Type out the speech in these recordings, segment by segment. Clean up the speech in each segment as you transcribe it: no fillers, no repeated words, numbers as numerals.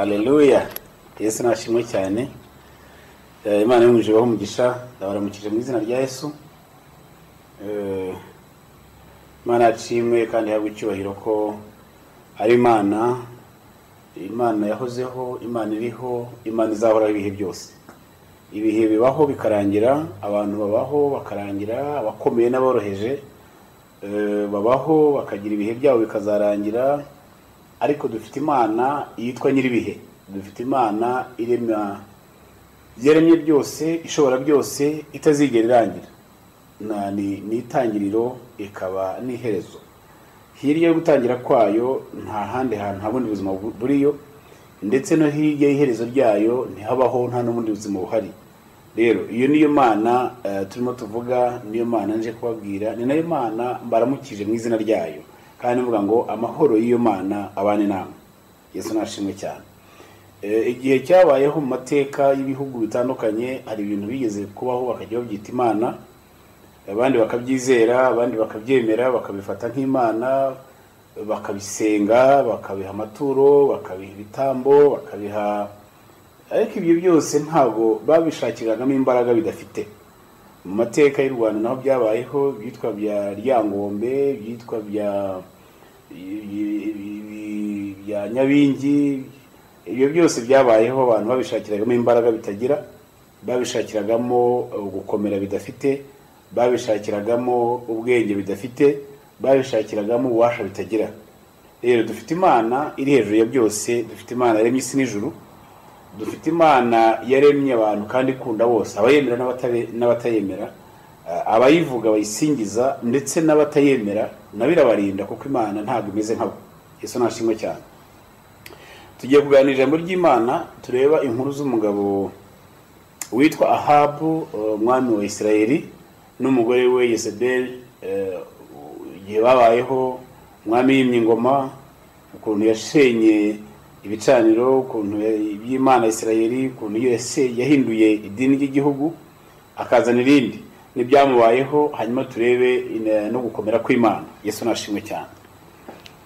Haleluya. Yesu nashimwe cyane. Imana yumuje baho umugisha, ndabaramukije mu izina rya Yesu. Imana yacimwe kandi habwe icyubahiro ko ari Imana yahozeho, Imana iriho, Imana izahora ibihe byose. Ibihe bibaho bikarangira, abantu babaho bakarangira, abakomeye n'aboroheje babaho bakagira ibihe byabo bikazarangira, ariko dufite Imana yitwa Nyiribihe. Dufite Imana yaremye byose, ishobora byose, itazigera irangira. Ni itangiriro ikaba n'iherezo. Hirya yo gutangira kwayo nta handi hantu habundi buzima buriyo, ndetse no hirya y'iherezo ryayo ntihabaho nta n'ubundi buzima buhari. Rero iyo niyo Mana turimo tuvuga, niyo Mana nje kubabwira, ni nayo Mana mbaramukije mu izina ryayo, kandi mvuga ngo amahoro y'iyo Mana abane namwe. Yesu nashimwe cyane. Igihe cyabayeho mu mateka y'ibihugu bitandukanye, hari ibintu bigeze kubaho bakajya babyita Imana, abandi bakabyizera, abandi bakabyemera, bakabifata nk'Imana, bakabisenga, bakabiha amaturo, bakabiha ibitambo, bakabiha, ariko ibyo byose ntabwo babishakiragamo imbaraga bidafite. Mu mateka y'u Rwanda naho byabayeho, byitwa bya Ryangombe, byitwa bya Nyabingi. Ibyo byose byabayeho, abantu babishakiragamo imbaraga bitagira, babishakiragamo gukomera bidafite, babishakiragamo ubwenge bidafite, babishakiragamo ububasha bitagira. Rero dufite Imana iri hejuru ya byose, dufite Imana yaremye isi n'ijuru, dufite Imana yaremye abantu kandi ikunda bose, abayemera n'abatayemera, abayivuga bayisingiza ndetse n'abatayemera nabirabarinda, kuko Imana ntabwo imeze nkabo. Yesu nashimwe cyane. Tugiye kuganira ijambo ry'Imana, tureba inkuru z'umugabo witwa Ahabu, umwami wa Isirayeli, n'umugore we Yezebeli. Igihe babayeho, umwami yimye ingoma, ukuntu yashenye ibicaniro, ukuntu y'Imana Isirayeli, ukuntu yahinduye idini ry'igihugu akazana irindi, n'ibyamubayeho. Hanyuma turebe no gukomera kw'Imana. Yesu nashimwe cyane.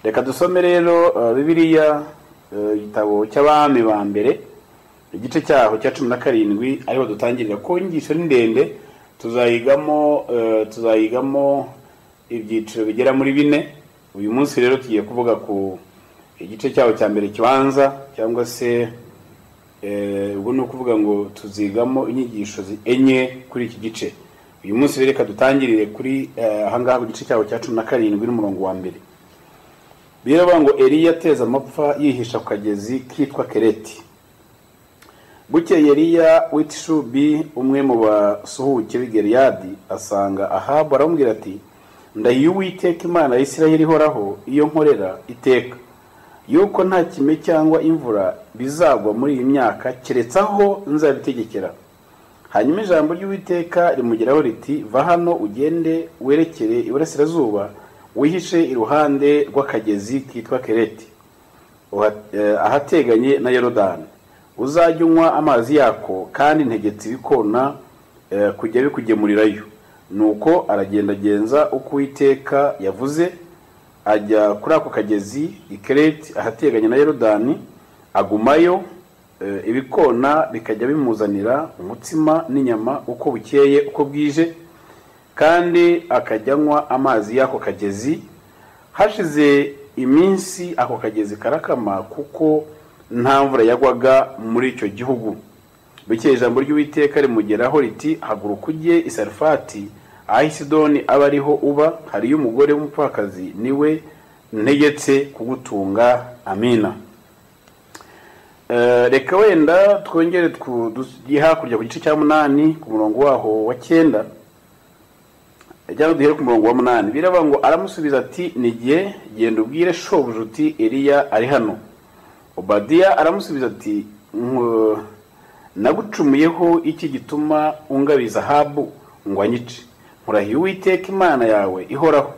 Reka dusome rero Bibiliya, igitabo cy'Abami ba mbere, igice cyaho cya 17, ariho dutangirira. Ko inyigisho ni ndende, tuzayigamo ibyiciro bigera muri 4. Uyu munsi rero tugiye kuvuga ku igice cyaho cya mbere kibanza, cyangwa se ubwo ni ukuvuga ngo tuzigamo inyigisho enye kuri iki gice. Uyu munsi reka dutangirire kuri ahangaha ku gice cyaho cya 17 n'umurongo wa mbere. Biravuga ngo Eliya ateza amapfa yihisha ku kagezi kitwa Kereti. Bukeye Eliya w'Tishubi, umwe mu basuhuke b'i Gileyadi, asanga Ahabu, aramubwira ati, ndahiye Uwiteka Imana ya Isirayeli ihoraho, iyo nkorera iteka, yuko nta kime cyangwa imvura bizagwa muri iyi myaka, keretse aho nzabitegekera. Hanyuma ijambo ry'Uwiteka rimugeraho riti, va hano ugende werekere iburasirazuba, wihishe iruhande rw'akagezi kitwa Kereti, ahateganye na Yorodani. Uzajya unywa amazi yako, kandi ntegetse ibikona kujya bikugemurirayo. Nuko aragendagenza uko Uwiteka yavuze, ajya kuri ako kagezi i Kereti ahateganye na Yorodani, agumayo. Ibikona bikajya bimuzanira umutsima n'inyama uko bukeye uko bwije, kandi akajya anywa amazi y'ako kagezi. Hashize iminsi ako kagezi karakama, kuko nta mvura yagwaga muri icyo gihugu. Bukeye ijambo ry'Uwiteka rimugeraho riti, haguruka ujye i Sarefati, aho i Sidoni aba ariho uba, hariyo umugore w'umupfakazi, niwe ntegetse kugutunga. Amina. Reka wenda twongere tugiye hakurya ku gice cya 8 ku murongo waho wa 9. Ejya duhere ku murongo wa 8. Biravuga ngo aramusubiza ati, nigiye, genda ubwire shobuja uti Eliya ari hano. Obadiya aramusubiza ati, nagucumuyeho iki gituma ungabiza Ahabu ngo anyice? Nkurahiye Uwiteka Imana yawe ihoraho,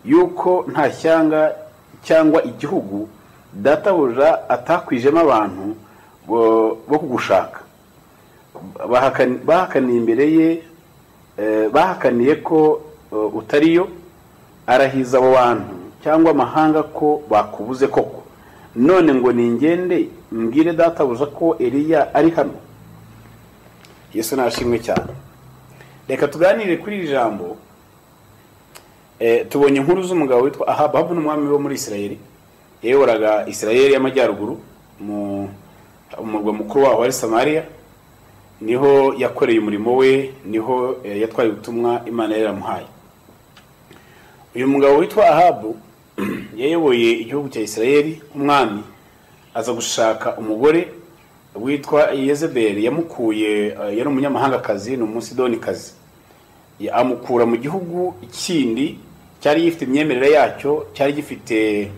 yuko nta shyanga cyangwa igihugu databuja atakwijemo abantu bo kugushaka. Bahakaniye imbere ye, bahakaniye ko utariyo, arahiza abo bantu cyangwa amahanga ko bakubuze koko. None ngo ningende mbwire databuja ko Eliya ari hano. Yesu nashimwe cyane. Reka tuganire kuri iri jambo. Tubonye inkuru z'umugabo witwa Ahabu n'umwami wo muri Isirayeli. Yayoboraga Isirayeli y'amajyaruguru mu umurwa mukuru waho ari Samaria. Niho yakoreye umurimo we, niho yatwaye ubutumwa Imana yaramuhaye. Uyu mugabo witwa Ahabu yayoboye igihugu cya Isirayeli umwami, aza gushaka umugore witwa Yezebeli. Yamukuye, yari umunyamahangakazi, ni umusidonikazi. Amukura mu gihugu ikindi cyari gifite imyemerere yacyo, cyari gifite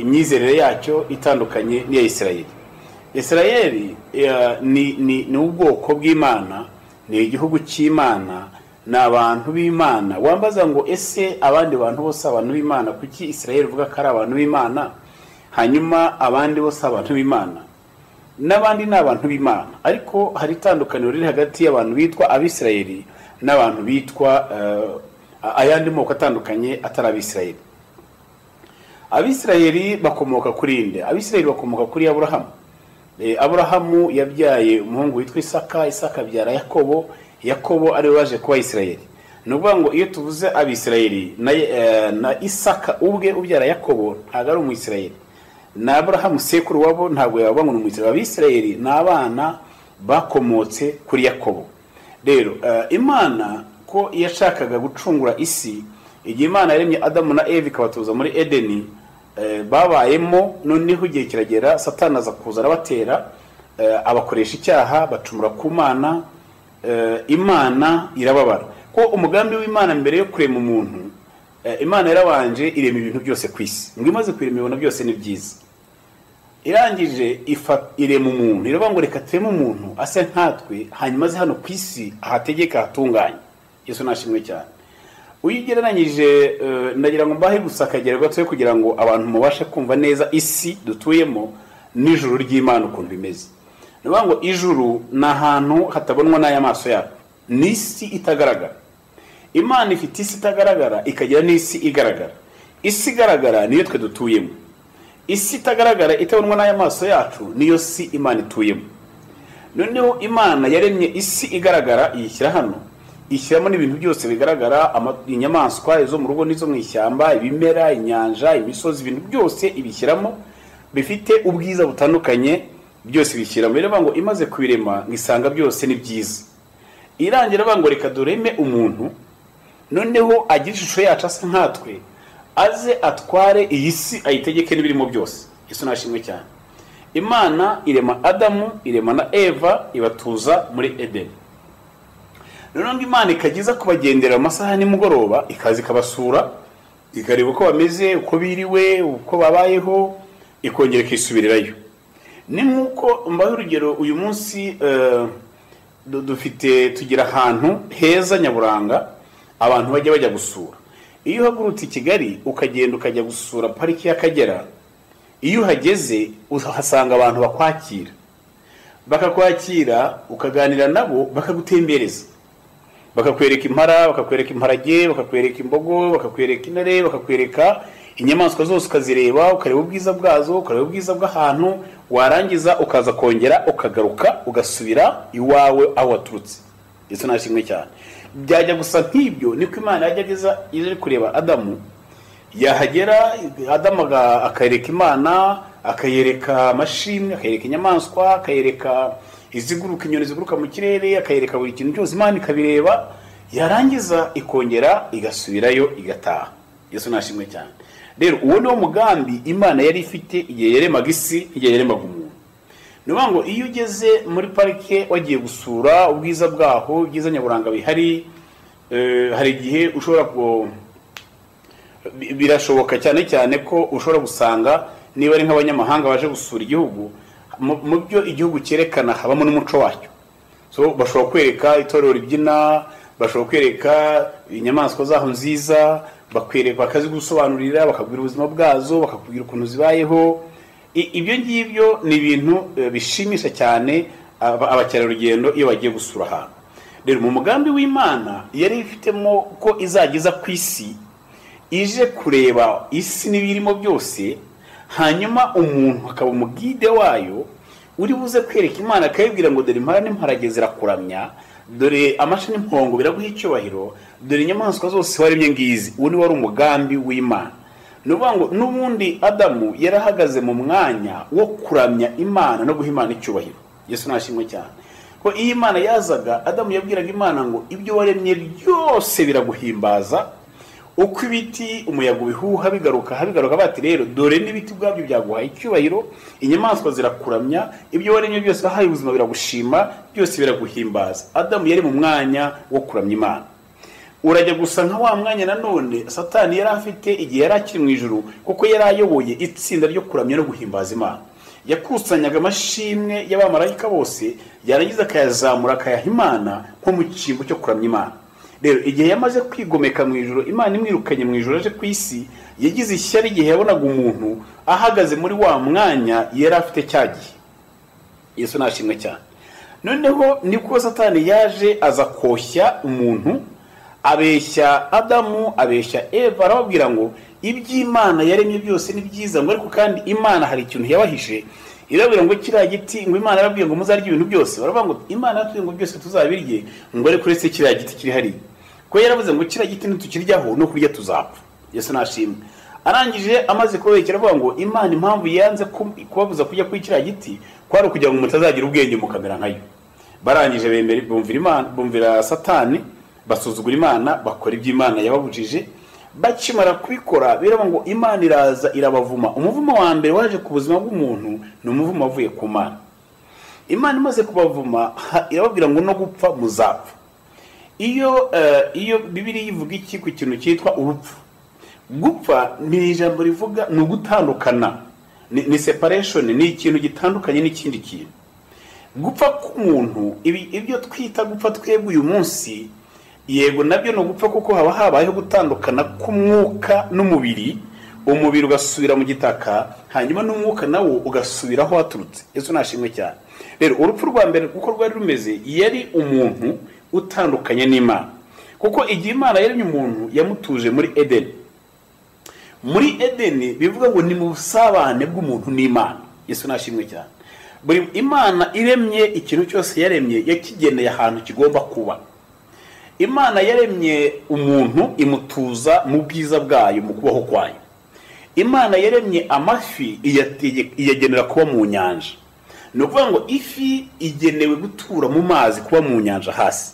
imyizerere yacyo itandukanye n'iya Isirayeli. Isirayeli ni ubwoko bw'Imana, ni igihugu cy'Imana, n'abantu b'Imana. Wambaza ngo ese abandi bantu bose abantu b'Imana, kuki Isirayeli uvuga ko ari abantu b'Imana hanyuma abandi bose abantu b'Imana? N'abandi n'abantu b'Imana, ariko hari itandukaniro riri hagati y'abantu bitwa Abisirayeli n'abantu bitwa ayandi moko atandukanye atari Abisirayeli. Abisirayeli bakomoka kuri inde? Abisirayeli bakomoka kuri Aburahamu. Aburahamu yabyaye umuhungu witwa Isaka, Isaka abyara Yakobo, Yakobo ari we waje kuba Isirayeli. Nuvuga ngo iyo tuvuze Abisirayeli na Isaka ubwe ubyara Yakobo ntago ari umwisirayeli, na Aburahamu sekuru wabo ntago yaba ngo umwisirayeli. Abisirayeli n'abana bakomotse kuri Yakobo. Rero Imana ko yashakaga gucungura isi, igihe Imana yaremye Adamu na Eva ikabatuza muri Edeni, babayemo, noneho igihe kiragera Satani aza kuza arabatera, abakoresha icyaha, bacumura ku Mana. Imana irababara ko umugambi w'Imana mbere yo kurema umuntu, Imana yarabanje irema ibintu byose ku isi. Ngo imaze kurema ibintu byose ni byiza, irangije irema umuntu, iravuga ngo reka tureme umuntu ase nkatwe, hanyuma aze hano ku isi ahategeka hatunganye. Yesu nashimwe cyane. Uyigereranyije, ndagira ngo mbahe gusa akagera gato kugira ngo abantu mubashe kumva neza isi dutuyemo n'ijuru ry'Imana ukuntu bimeze. Nuvuga ngo ijuru ni ahantu hatabonwa n'amaso yacu, ni isi itagaragara. Imana ifite isi itagaragara, ikagira n'isi igaragara. Isi igaragara niyo twe dutuyemo, isi itagaragara itabonwa n'amaso yacu niyo si Imana ituyemo. Noneho Imana yaremye isi igaragara, iyishyira hano, ishyiramo n'ibintu byose bigaragara, inyamaswa izo mu rugo n'izo mu ishyamba, ibimera, inyanja, imisozi, ibintu byose ibishyiramo bifite ubwiza butandukanye, byose bishyiramo. Rero ngo imaze kubirema ngisanga byose ni byiza. Irangira ngo reka dureme umuntu, noneho agira ishusho yacu asa nkatwe, aze atware iyi si ayitegeke n'ibirimo byose. Yesu nashimwe cyane. Imana irema Adamu, irema na Eva, ibatuza muri Edeni. Noneho Imana ikagiza kubagendera amasaha nimugoroba, ikaza ikabasura, ikareba uko bameze, uko biriwe, uko babayeho, ikongera ikisubirirayo. Ni nkuko mbaye urugero, uyu munsi tugira ahantu heza nyaburanga abantu bajya gusura. Iyo uhagurutse i Kigali ukagenda ukajya gusura pariki y'Akagera, iyo uhageze uhasanga abantu bakwakira, bakakwakira, ukaganira nabo, bakagutembereza, bakakwereka impara, bakakwereka imparage, bakakwereka imbogo, bakakwereka intare, bakakwereka inyamaswa zose, ukazireba, ukareba ubwiza bwazo, ukareba ubwiza bw'ahantu, warangiza ukaza kongera ukagaruka ugasubira iwawe aho waturutse. Yesu nashimwe cyane. Byajya gusa nk'ibyo niko Imana yajyagiza ije kureba Adamu, yahagera Adamu akayereka Imana, akayereka amashimwe, akayereka inyamaswa, akayereka iziguruka, inyoni ziguruka mu kirere, akayereka buri kintu cyose. Imana ikabireba, yarangiza ikongera igasubirayo igataha. Yesu nashimwe cyane. Rero uwo ni wo mugambi Imana yari ifite igihe yaremaga isi, igihe yaremaga umuntu. Nuvuga ngo iyo ugeze muri parike wagiye gusura ubwiza bwaho, ubwiza nyaburanga bihari, hari igihe ushobora birashoboka cyane ko ushobora gusanga niba ari nk'abanyamahanga baje gusura igihugu, mu byo igihugu cyerekana habamo n'umuco wacyo. So bashobora kwereka itorero ribyina, bashobora kwereka inyamaswa zaho nziza, bakazigusobanurira, bakabwira ubuzima bwazo, bakakubwira ukuntu zibayeho. Ibyo ngibyo ni ibintu bishimisha cyane abakerarugendo iyo bagiye gusura ahantu. Rero mu mugambi w'Imana yari ifitemo ko izagiza ku isi, ije kureba isi n'ibirimo byose, hanyuma umuntu akaba umugide wayo uri buze kwereka Imana akayibwira ngo dore impara n'imparage zirakuramya, dore amasha n'impongo biraguha icyubahiro, dore inyamaswa zose waremye ngizi. Uwo ni wari umugambi w'Imana. Nuvuga ngo n'ubundi Adamu yarahagaze mu mwanya wo kuramya Imana no guha Imana icyubahiro. Yesu nashimwe cyane ko iyo Imana yazaga, Adamu yabwiraga Imana ngo ibyo waremye byose biraguhimbaza, uko ibiti umuyaga ubihuha bigaruka bati rero dore n'ibiti bwabyo byaguhaye icyubahiro, inyamaswa zirakuramya, ibyo waremye byose wahaye ubuzima biragushima, byose biraguhimbaza. Adamu yari mu mwanya wo kuramya Imana. Urajya gusa nka wa mwanya nanone Satani yari afite igihe yari akiri mu ijuru, kuko yari ayoboye itsinda ryo kuramya no guhimbaza Imana. Yakusanyaga amashimwe y'abamarayika bose, yarangiza akayazamura akayaha Imana nko mu cyimbo cyo kuramya Imana. Rero igihe yamaze kwigomeka mu ijuru, Imana imwirukanye mu ijuru aje ku isi, yagize ishyari igihe yabonaga umuntu ahagaze muri wa mwanya yari afite cyagiye. Yesu nashimwe cyane. Noneho niko Satani yaje aza koshya umuntu, abeshya Adamu, abeshya Eva, arababwira ngo iby'Imana yaremye byose ni byiza, ngo ariko kandi Imana hari ikintu yabahishe. Irabwira ngo kiriya giti, ngo Imana yarabwiye ngo muzarye ibintu byose. Baravuga ngo Imana yatubwiye ngo byose tuzabirye, ngo ariko uretse kiriya giti kiri hari. Ko yaravuze ngo kiriya giti nitukiryaho no kurya tuzapfa. Yesu nashimwe. Arangije amaze kubekera avuga ngo Imana impamvu yanze kubabuza kujya kuri kiriya giti kwari kugira ngo mutazagira ubwenge mukamera nkayo. Barangije bemera bumvira Imana, bumvira Satani, basuzugura Imana, bakora iby'Imana yababujije. Bakimara kubikora biraba ngo Imana iraza irabavuma. Umuvumo wa mbere waje ku buzima bw'umuntu ni umuvumo wavuye ku Mana. Imana imaze kubavuma irababwira ngo no gupfa muzapfa. Iyo Bibiliya ivuga iki ku kintu cyitwa urupfu? Gupfa ni ijambo rivuga ni ugutandukana, ni separation, ni ikintu gitandukanye n'ikindi kintu. Gupfa k'umuntu, ibyo twita gupfa twebwe uyu munsi, yego nabyo no gupfa kuko haba habayeho gutandukana k'umwuka n'umubiri, umubiri ugasubira mu gitaka, hanyuma n'umwuka nawo ugasubira aho waturutse. Yesu nashimwe cyane. Rero urupfu rwa mbere kuko rwari rumeze, yari umuntu utandukanye n'Imana, kuko igihe Imana yaremye umuntu yamutuje muri Edeni. Muri Edeni bivuga ngo ni mu busabane bw'umuntu n'Imana. Yesu nashimwe cyane. Buri Imana iremye ikintu cyose yaremye yakigeneye ahantu kigomba kuba. Imana yaremye umuntu imutuza mu bwiza bwayo, mu kubaho kwayo. Imana yaremye amafi iyagenera kuba mu nyanja. Ni ukuvuga ngo ifi igenewe gutura mu mazi, kuba mu nyanja hasi.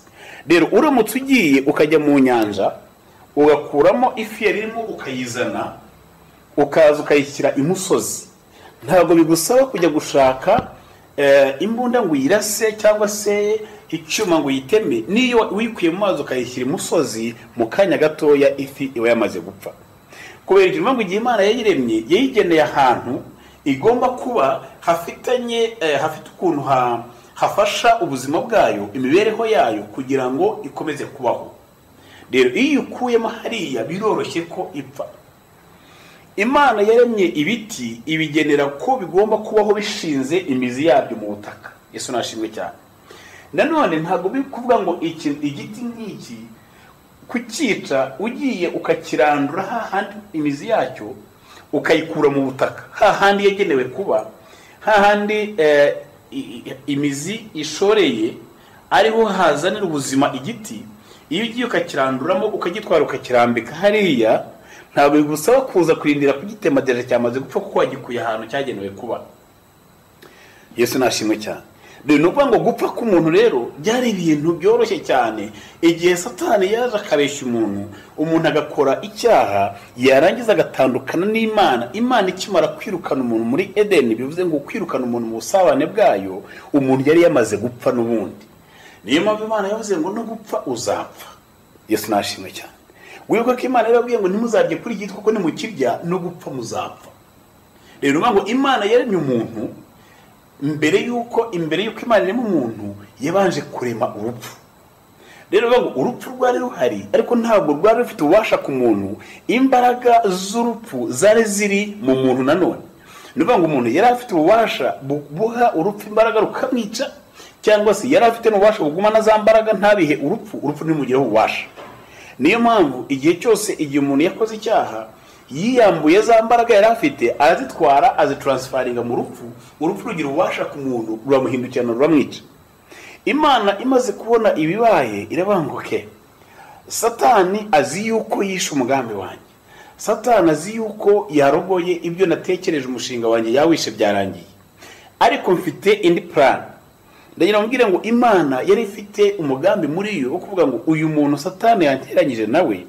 Rero uramutse ugiye ukajya mu nyanja ugakuramo ifi yarimo ukayizana, ukaza ukayishyira imusozi, ntabwo bigusaba kujya gushaka imbunda ngo uyirase cyangwa se icyuma ngo uyiteme. Niyo wikuye mu mazi ukayishyira imusozi, mu kanya gatoya ifi iba yamaze gupfa. Kubera impamvu igihe Imana yayiremye yayigeneye ahantu igomba kuba hafite ukuntu hafasha ubuzima bwayo, imibereho yayo, kugira ngo ikomeze kubaho. Rero iyo ukuyemo hariya biroroshye ko ipfa. Imana yaremye ibiti ibigenera ko bigomba kubaho bishinze imizi yabyo mu butaka. Yesu nashimwe cyane. Nanone ntabwo bikuvuga ngo igiti nk'iki kukica ugiye ukakirandura hahandi imizi yacyo ukayikura mu butaka, hahandi yagenewe kuba, hahandi imizi ishoreye ariho hazanira ubuzima igiti. Iyo ugiye ukakiranduramo ukagitwara ukakirambika hariya, ntabwo bigusaba kuza kurindira kugitema deje cyamaze gupfa, kuko wagikuye ahantu cyagenewe kuba. Yesu nashimwe cyane. Rero nuko ngo gupfa k'umuntu rero byari ibintu byoroshye cyane. Igihe Satani yaje akabeshya umuntu agakora icyaha, yarangiza agatandukana n'Imana. Imana ikimara kwirukana umuntu muri Edeni, bivuze ngo kwirukana umuntu mu busabane bwayo, umuntu yari yamaze gupfa n'ubundi. Niyo mpamvu Imana yavuze ngo no gupfa uzapfa. Yesu nashimwe cyane. Wibuka ko Imana yarabwiye ngo ntimuzarye kuri igiti kuko nimukirya no gupfa muzapfa. Rero ngo Imana yaremye umuntu, imbere yuko Imana irema umuntu yabanje kurema urupfu. Rero ngo urupfu rwari ruhari, ariko ntabwo rwari rufite ububasha ku muntu. Imbaraga z'urupfu zari ziri mu muntu nanone. Nuvuga ngo umuntu yari afite ububasha buha urupfu imbaraga rukamwica, cyangwa se yari afite n'ububasha bugumana za mbaraga ntabihe urupfu ntimugireho ububasha. Niyo mpamvu igihe cyose igihe umuntu yakoze icyaha, yiyambuye za mbaraga yari afite arazitwara azitransferinga mu rupfu. Urupfu rugira ububasha ku muntu ruramuhindukirana ruramwica. Imana imaze kubona ibibaye irabanguke. Satani azi yuko yishe umugambi wanjye. Satani azi yuko yarogoye ibyo natekereje umushinga wanjye yawishe byarangiye. Ariko mfite indi plan. Ndagira mbwire ngo Imana yari ifite umugambi muri yo wo kuvuga ngo uyu muntu Satani yanteranyije nawe,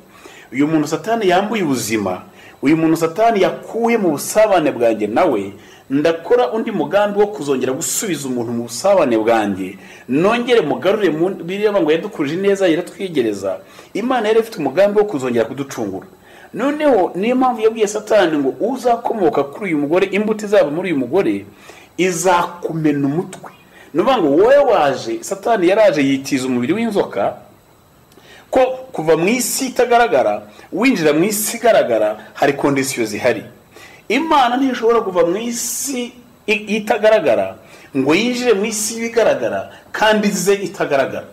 uyu muntu Satani yambuye ubuzima, uyu muntu Satani yakuye mu busabane bwanjye nawe, ndakora undi mugambi wo kuzongera gusubiza umuntu mu busabane bwanjye, nongere mugarure bireba ngo yadukurije neza yaratwigereza. Imana yari ifite umugambi wo kuzongera kuducungura. Noneho niyo mpamvu yabwiye Satani ngo uzakomoka kuri uyu mugore, imbuto izaba muri uyu mugore izakumena umutwe. Nuvuga ngo wowe waje, Satani yaraje yitiza umubiri w'inzoka ko kuva mu isi itagaragara winjira mu isi igaragara hari kondisiyo zihari. Imana ntishobora kuva mu isi itagaragara ngo yinjire mu isi bigaragara kandi ze itagaragara.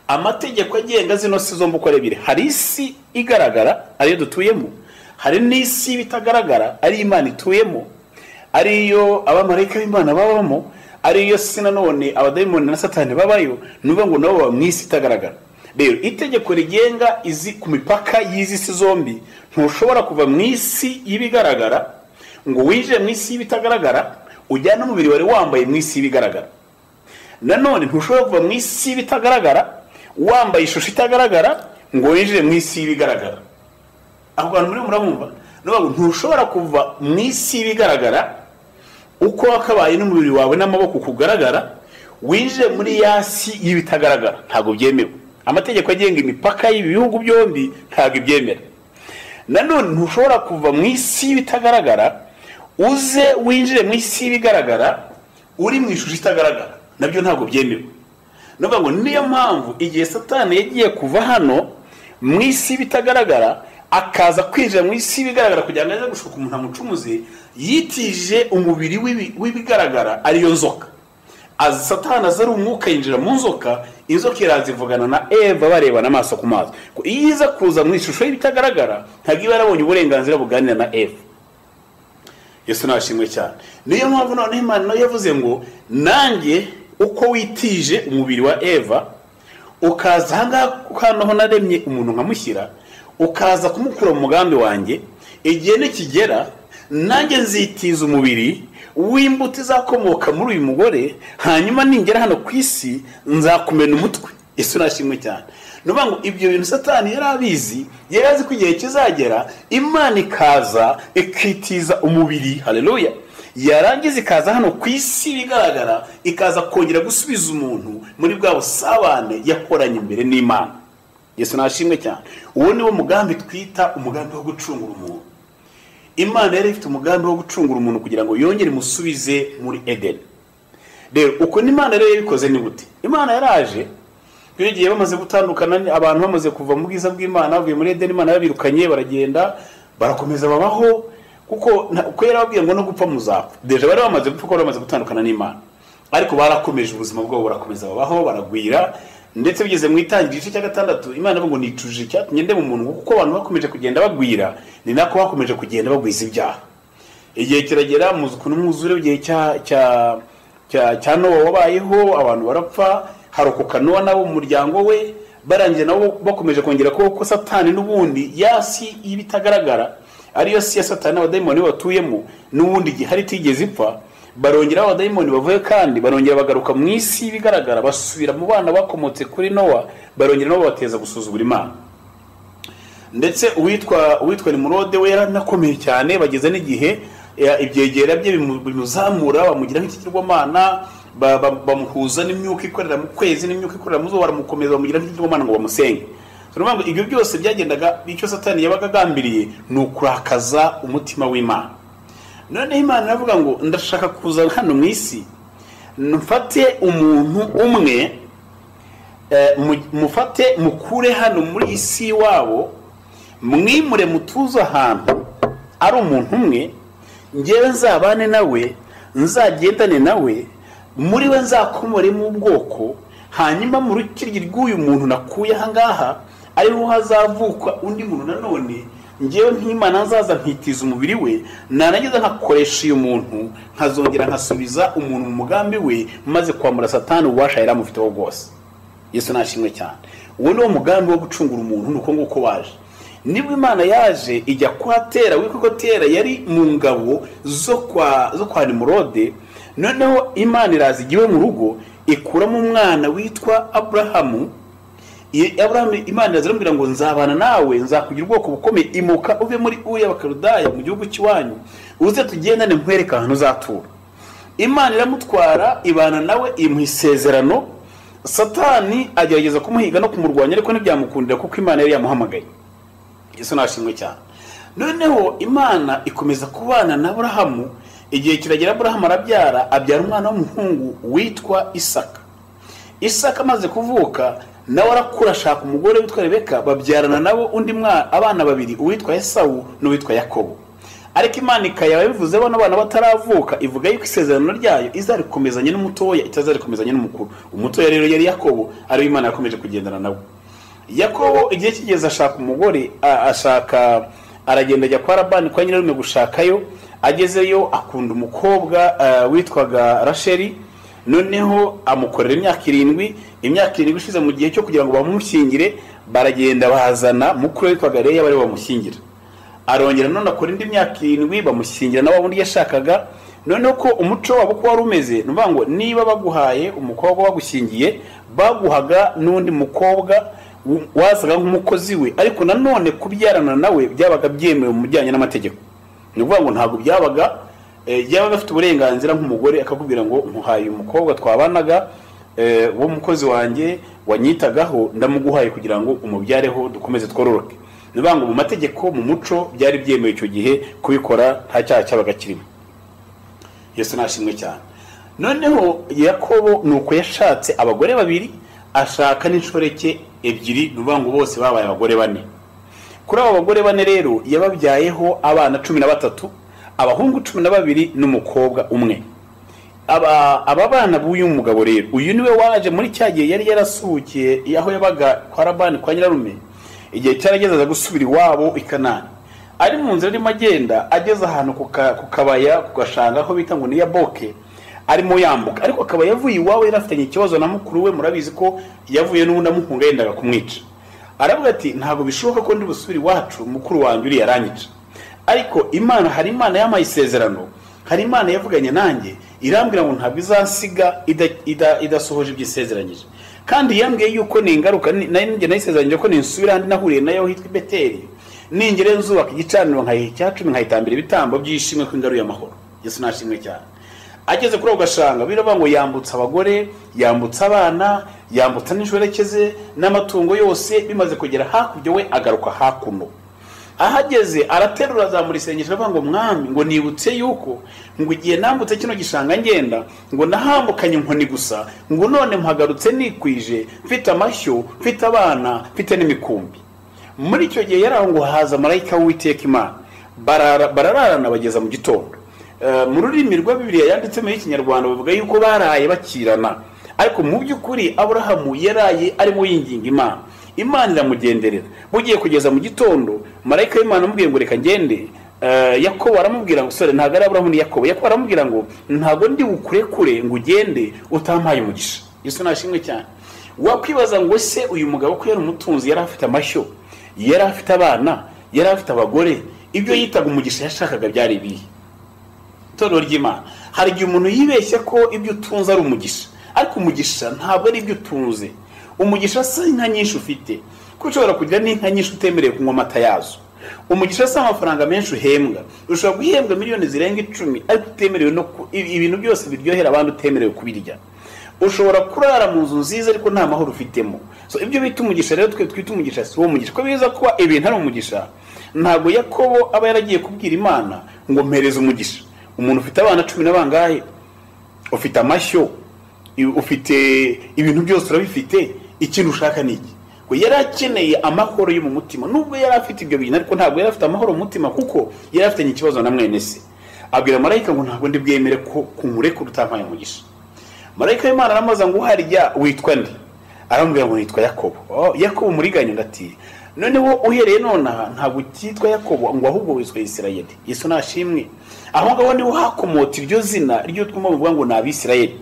Amategeko agenga zino si zombi uko ebyiri, hari isi igaragara ariyo dutuyemo, hari n'isi bitagaragara ari Imana ituyemo, ariyo abamarayika b'Imana babamo, ariyo si nanone abadayimoni na Satani babayo. Nuvuga ngo nabo baba mu isi itagaragara. Rero itegeko rigenga izi ku mipaka y'izi si zombi, ntushobora kuva mu isi y'ibigaragara ngo winjire mu isi y'ibitagaragara ujyana umubiri wari wambaye mu isi y'ibigaragara. Nanone ntushobora kuva mu isi y'ibitagaragara wambaye ishusho itagaragara ngo winjire mu isi y'ibigaragara. Aho bantu muri muramumva, ntushobora kuva mu isi y'ibigaragara uko wakabaye n'umubiri wawe n'amaboko kugaragara winjire muri yasi y'ibitagaragara. Ntago byemewe. Amategeko agenga imipaka y'ibihugu byombi ntago ibyemera. Nanone ntushobora kuva mu isi y'ibitagaragara uze winjire mu isi y'ibigaragara uri mu ishusho itagaragara. Nabyo ntago byemewe. Nuvuga ngo niyo mpamvu igihe Satani yagiye kuva hano mu isi y'ibitagaragara akaza kwinjira mu isi y'ibigaragara kugira ngo aze gushuka umuntu amucumuze, yitije umubiri w'ibigaragara ariyo nzoka. Satani azari umwuka yinjira mu nzoka, inzoka irazivugana na Eva barebana amaso ku maso. Iyo iza kuza mu ishusho y'ibitagaragara ntabwo iba yarabonye uburenganzira buganira na Eva. Yesu nashimwe cyane. Niyo mpamvu none Imana yavuze ngo nanjye uko witije umubiri wa Eva ukaza hanga ukanoho naremye umuntu nkamushyira ukaza kumukura mu mugambi wanjye, igihe nikigera nanjye nzitiza umubiri w'imbuto izakomoka muri uyu mugore, hanyuma ningera hano ku isi nzakumena umutwe. Yesu nashimwe cyane. Nuvuga ngo ibyo bintu Satani yari abizi, yari azi ko igihe kizagera Imana ikaza ikitiza umubiri. Haleluya. Yarangiza ikaza hano ku isi bigaragara, ikaza kongera gusubiza umuntu muri bwa busabane yakoranye imbere n'Imana. Yesu nashimwe cyane. Uwo ni wo mugambi twita umugambi wo gucungura umuntu. Imana yari ifite umugambi wo gucungura umuntu kugira ngo yongere musubize muri Eden. Rero uko n'Imana rero yabikoze ni gute? Imana yaraje bigiye bamaze gutandukana, abantu bamaze kuva mu bwiza bw'Imana bavuye muri Eden, Imana yabirukanye baragenda barakomeza babaho kuko yarababwiye ngo no gupfa muzapfa. Deje bari bamaze gupfa ko bamaze gutandukana n'Imana, ariko barakomeje ubuzima bwabo barakomeza babaho baragwira. Ndetse bigeze mu itangira igice cya 6 Imana ngo nicuje cyatumye ndema umuntu kuko abantu bakomeje kugenda bagwira, ni nako bakomeje kugenda bagwiza ibyaha. Igihe kiragera muzuko n'umwuzure igihe cya Nowa wabayeho, abantu barapfa, harokoka Nowa nabo mu muryango we, barangiye nabo bakomeje kongera ko Satani n'ubundi yasi ibitagaragara ariyo si ya Satani n'abadayimoni batuyemo n'ubundi gihari tigeze ipfa. Barongera abadayimoni bavuye kandi barongera bagaruka mu isi bigaragara, basubira mu bana bakomotse kuri Nowa, barongera nabo bateza gusuzugura Imana. Ndetse uwitwa Nimurode we yaranakomeye cyane, bageze n'igihe ibyegera bye bimuzamura bamugira nk'ikigirwamana, bamuhuza n'imyuka ikorera mu kwezi n'imyuka ikorera mu zuba, baramukomeza bamugira nk'ikigirwamana ngo bamusenge. Turumva ngo ibyo byose byagendaga icyo Satani yabaga agambiriye ni ukurakaza umutima w'Imana. None Imana iravuga ngo ndashaka kuza hano mu isi, mfate umuntu umwe, mufate mukure hano muri isi wabo, mwimure mutuza ahantu ari umuntu umwe, ngewe nzabane nawe, nzagendane nawe, muri we nzakomoremo ubwoko, hanyuma mu rukiryi rw'uyu muntu nakuye aha ngaha ariho hazavuka undi muntu nanone ngewe nk'Imana nzaza nkitiza umubiri we, narangiza nkakoresha uyu muntu nkazongera nkasubiza umuntu mu mugambi we, maze kwamura Satani ububasha yari amufiteho bwose. Yesu nashimwe cyane. Uwo ni wo mugambi wo gucungura umuntu, nuko nguko waje. Nibwo Imana yaje ijya kwa Tera, wiko Tera yari mu ngabo zo kwa Nimurode. Noneho Imana iraza igiwe mu rugo ikuramo umwana witwa Aburahamu. Aburahamu Imana irazamubwira ngo nzabana nawe, nzakugira ubwoko bukomeye, imuka uve muri Uri y'Abakaludaya mu gihugu cy'iwanyu, uze tugendane nkwereka ahantu uzatura. Imana iramutwara ibana nawe, imuha isezerano. Satani agerageza kumuhiga no kumurwanya, ariko ntibyamukundira kuko Imana yari yamuhamagaye. Yesu nashimwe cyane. Noneho Imana ikomeza kubana na Aburahamu. Igihe kiragera Aburahamu arabyara, abyara umwana w'umuhungu witwa Isaka. Isaka amaze kuvuka, nawe arakura ashaka umugore witwa Rebeka, babyarana nabo undi abana babiri, uwitwa Esawu n'uwitwa Yakobo. Ariko Imana ikayaba bivuze bano bana bataravuka, ivuga yuko isezerano ryayo izarikomezanya n'umutoya, itazarikomezanya n'umukuru. Umutoya rero yari Yakobo, ari Imana yakomeje kugendana nawe. Yakobo igihe kigeze ashaka umugore, aragenda ajya kwa Labani kwa nyirarume gushakayo. Agezeyo akunda umukobwa witwaga Rasheli. Noneho amukorera imyaka 7. Imyaka 7 ishize mu gihe cyo kugira ngo bamushyingire, baragenda bazana mukuru witwaga Leya bari bamushyingira. Arongera none akora indi myaka 7 bamushyingira na wundi yashakaga. Noneho ko umuco wabo ko wari umeze, nuvuga ngo niba baguhaye umukobwa bagushyingiye, baguhaga n'undi mukobwa wazaga nk'umukozi we, ariko nanone kubyarana nawe byabaga byemewe mu bijyanye n'amategeko. Nuvuga ngo ntabwo byabaga yaba bafite uburenganzira nk'umugore akakubwira ngo muhaye umukobwa twabanaga wo mukozi wanjye wanyitagaho, ndamuguhaye kugira ngo umubyareho dukomeze twororoke. Nuvuga ngo mu mategeko, mu muco byari byemewe icyo gihe kubikora, nta cyaha cyabaga kirimo. Yesu nashimwe cyane. Noneho Yakobo nuko yashatse abagore 2, ashaka n'inshoreke 2, nuvuga ngo bose babaye abagore 4. Kuri abo bagore 4 rero yababyayeho abana 13, abahungu 12 n'umukobwa 1. Aba bana b'uyu mugabo rero, uyu niwe waje muri cyagiye yari yarasukiye aho yabaga kwa Labani kwa nyirarume. Igihe cyarageze gusubira iwabo i Kanani. Ari mu nzira arimo agenda, ageze ahantu ku kabaya kugashanga aho bita ngo ni Yaboke, arimo yambuka. Ariko akaba yavuye iwawe yarafitanye ikibazo na mukuru we, murabizi ko yavuye n'ubundi amuhunga yendaga kumwica. Aravuga ati ntago bishoboka ko ndi busubira iwacu, mukuru wanjye uri yaranyica. Ariko Imana, hari Imana yamaye isezerano, hari Imana yavuganye nanjye, irambwira ngo ntabwo izansiga idasohoje ibyisezeranyije. Kandi yambwiye yuko ni ingaruka nanjye nayisezeranyije ko ninsubira handi nahuriye nayo hitwa Beteli, ningere nzubaka igicaniro nkayicya 10 nkayitambira ibitambo byishimwe ko ingaruye amahoro. Yesu nashimwe cyane. Ageze kuri ugashanga biraba ngo yambutsa abagore, yambutsa abana, yambutsa n'inshwerekeze n'amatungo yose, bimaze kugera hakurya we agaruka hakuno. Ahageze araterura azamura isengesho avuga ngo mwami, ngo nibutse yuko ngo igihe nambutse kino gishanga ngenda, ngo nahambukanye inkoni gusa, ngo none mpagarutse nikwije, mfite amashyo, mfite abana, mfite n'imikumbi. Muri icyo gihe yaraho ngo haza marayika w'Uwiteka Imana, barararana bageza mu gitondo. Mu rurimi rwa Bibiliya yanditse mu Kinyarwanda bavuga yuko baraye bakirana, ariko mu by'ukuri Aburahamu yaraye arimo yinginga Imana. Imana iramugenderera. Bugiye kugeza mu gitondo, marayika w'Imana amubwiye ngo reka ngende. Yakobo aramubwira ngo sore ntago ari Aburahamu ni Yakobo. Yakobo aramubwira ngo ntago ndi bukurekure ngo ugende utampaye umugisha. Yesu nashimwe cyane. Wakwibaza ngo se uyu mugabo ko yari umutunzi, yari afite amashyo, yari afite abana, yari afite abagore, ibyo yitaga umugisha yashakaga byari ibihe? Torero ry'Imana, hari igihe umuntu yibeshya ko ibyo utunze ari umugisha, ariko umugisha ntabwo ari ibyo utunze. Umugisha si inka nyinshi ufite, kuko ushobora kugira n'inka nyinshi utemerewe kunywa amata yazo. Umugisha si amafaranga menshi uhembwa, ushobora guhembwa miliyoni zirenga 10 ariko utemerewe no ibintu byose biryohera abandi utemerewe kubirya. Ushobora kurara mu nzu nziza ariko nta mahoro ufitemo. So ibyo bita umugisha rero twe twita umugisha si wo mugisha. Ko biza kuba ibintu ari umugisha, ntabwo Yakobo aba yaragiye kubwira Imana ngo mpereze umugisha. Umuntu ufite abana 10 n'abangahe, ufite amashyo, ufite ibintu byose urabifite, ikintu ushaka niki? Ngo yarakeneye amahoro yo mu mutima. Nubwo yari afite ibyo bintu ariko ntabwo yari afite amahoro mu mutima, kuko yari afitanye ikibazo na mwene se. Abwira marayika ngo ntabwo ndi bwemere ko kumureka utampaye umugisha. Marayika w'Imana aramaza ngo harya witwa ndi? Arambwira ngo nitwa Yakobo. Yakobo muri ganyo ndati noneho uhereye nonaha ntabwo cyitwa Yakobo ngo ahubwo wiswe Isirayeli. Yesu nashimwe. Aho ngaho niho hakomota iryo zina ryo twumva bavuga ngo n'Abisirayeli.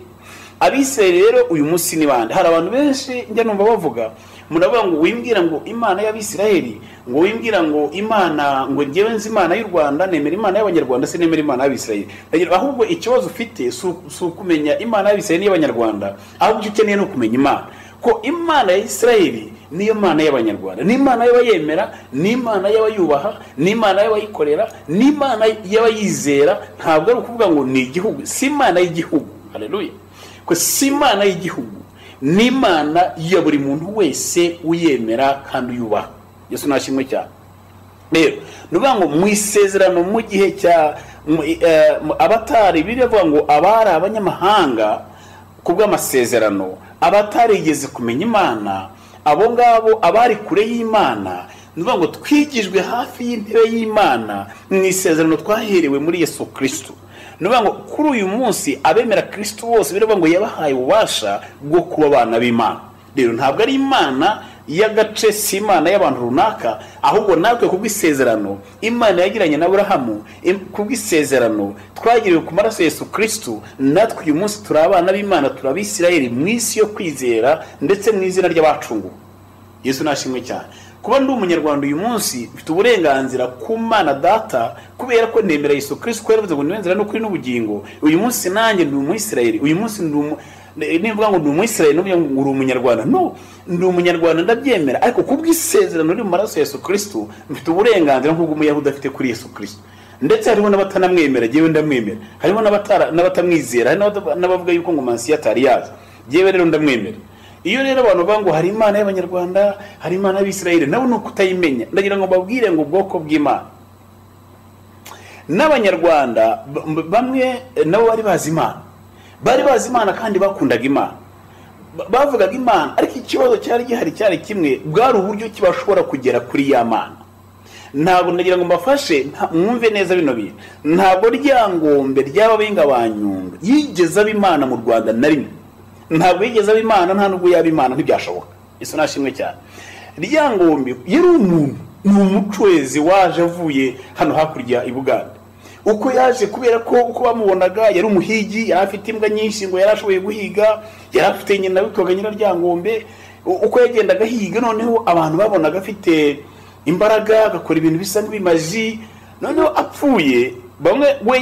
Abisirayeli rero uyu munsi ni bande? Hari abantu benshi njya numva bavuga, muravuga ngo wimbwira ngo Imana y'Abisirayeli, ngo wimbwira ngo Imana, ngo ngewe nzi Imana y'u Rwanda, nemera Imana y'Abanyarwanda, se nemera Imana y'Abisirayeli. Ahubwo ikibazo ufite su kumenya Imana y'Abisirayeli y'Abanyarwanda, ahubwo icyo ukeneye no kumenya Imana. Ko Imana ya Isirayeli niyo Mana y'Abanyarwanda, ni Imana y'abayemera, ni Imana y'abayubaha, ni Imana y'abayikorera, ni Imana y'abayizera. Ntabwo ari ukuvuga ngo ni igihugu, si Imana y'igihugu. Haleluya. Ko si Imana y'igihugu, ni Imana ya buri muntu wese uyemera kandi uyubaha. Yesu nashimwe cyane. Rero nuvuga ngo mu isezerano mu gihe cya abatari biravuga ngo abari abanyamahanga kubw'amasezerano, abatarigeze kumenya Imana, abo ngabo abari kure y'Imana, nuvuga ngo twigijwe hafi y'intebe y'Imana mu isezerano twaherewe muri Yesu Kristo. Nuvuga ngo kuri uyu munsi abemera Kristo bose biravuga ngo yabahaye ububasha bwo kuba abana b'Imana. Rero ntabwo ari Imana y'agace, si Imana y'abantu runaka, ahubwo natwe kubw'isezerano Imana yagiranye na Aburahamu, kubw'isezerano twagiriwe ku maraso Yesu Kristo, natwe uyu munsi turi abana b'Imana, turi Abisirayeli mu isi yo kwizera ndetse mu izina ry'abacunguwe. Yesu nashimwe cyane. Kuba ndi umunyarwanda uyu munsi mfite uburenganzira ku Mana Data kubera ko nemera Yesu Kristo, ko yaravuze ngo niwe nzira n'ukuri n'ubugingo. Uyu munsi nanjye ndi Umwisirayeli, uyu munsi nivuga ngo ndi Umwisirayeli n'uvuga ngo uri umunyarwanda, no, ndi umunyarwanda ndabyemera, ariko kubw'isezerano riri mu maraso Yesu Kristo mfite uburenganzira nk'ubwo umuyahudi afite kuri Yesu Kristo. Ndetse hariho n'abatanamwemera, jewe ndamwemera. Hariho n'abatamwizera, hari n'abavuga yuko ngo Mansiya atari yaza, jewe rero ndamwemera. Iyo rero abantu bavuga ngo hari Imana y'Abanyarwanda, hari Imana y'Abisirayeli, nabo nuko utayimenya. Ndagira ngo babwire ngo ubwoko bw'Imana n'Abanyarwanda bamwe nabo bari bazi Imana, bari bazi Imana kandi bakundaga Imana, bavugaga Imana, ariko ikibazo cyari gihari cyari kimwe, bwari uburyo kibashobora kugera kuri ya Mana. Ntabwo ndagira ngo mbafashe mwumve neza bino bintu. Ntabwo Ryangombe ry'Ababinga ba Nyundo yigeze aba Imana mu Rwanda na rimwe. Ntabwo yigeze aba Imana, nta nubwo yaba Imana, ntibyashoboka. Yesu nashimwe cyane. Ryangombe yari umuntu, ni umucwezi waje avuye hano hakurya i Buganda. Uko yaje kubera ko uko bamubonaga yari umuhigi, yari afite imbwa nyinshi ngo yari ashoboye guhiga, yari afite nyina witwaga Nyiraryangombe. Uko yagendaga higa, noneho abantu babonaga afite imbaraga, agakora ibintu bisa nk'ibimaji. Noneho apfuye, bamwe we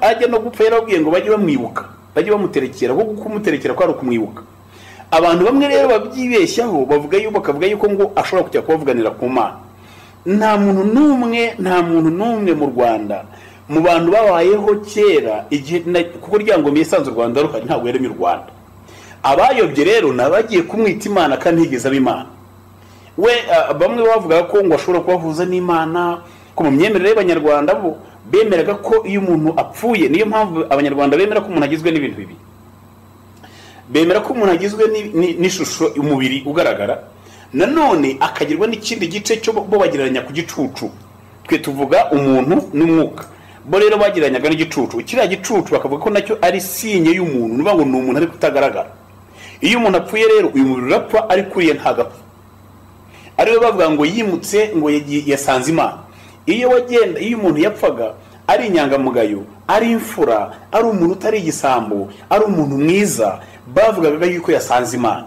ajya no gupfa yarabwiye ngo bajye bamwibuka, bajye bamuterekera, kuko kumuterekera kwari ukumwibuka. Abantu bamwe rero babyibeshyaho bavuga yuko ngo ashobora kujya kubavuganira ku Mana. Nta muntu n'umwe mu Rwanda mu bantu babayeho kera igihe, kuko Ryangombe yasanze u Rwanda ruhari, ntabwo yaremye u Rwanda. Abayobye rero nabagiye kumwita Imana kandi higeze aba Imana. We bamwe bavuga ko ngo ashobora kubahuza n'Imana, ko mu myemerere y'Abanyarwanda bo bemeraga ko iyo umuntu apfuye, niyo mpamvu Abanyarwanda bemera ko umuntu agizwe n'ibintu bibi. Bemera ko umuntu agizwe n'ishusho umubiri ugaragara, nanone akagirwa n'ikindi gice cyo bo bagiranya ku gicucu. Twe tuvuga umuntu n'umwuka, bo rero bagiranyaga n'igicucu. Kiriya gicucu bakavuga ko nacyo ari sinye y'umuntu, nuvuga ngo ni umuntu ariko utagaragara. Iyo umuntu apfuye rero uyu mubiri urapfa, ariko uriye ntagapfa. Ariwe bavuga ngo yimutse, ngo yasanze Imana. Iyo umuntu yapfaga ari inyangamugayo, ari imfura, ari umuntu utari igisambo, ari umuntu mwiza, bavugaga yuko yasanze Imana.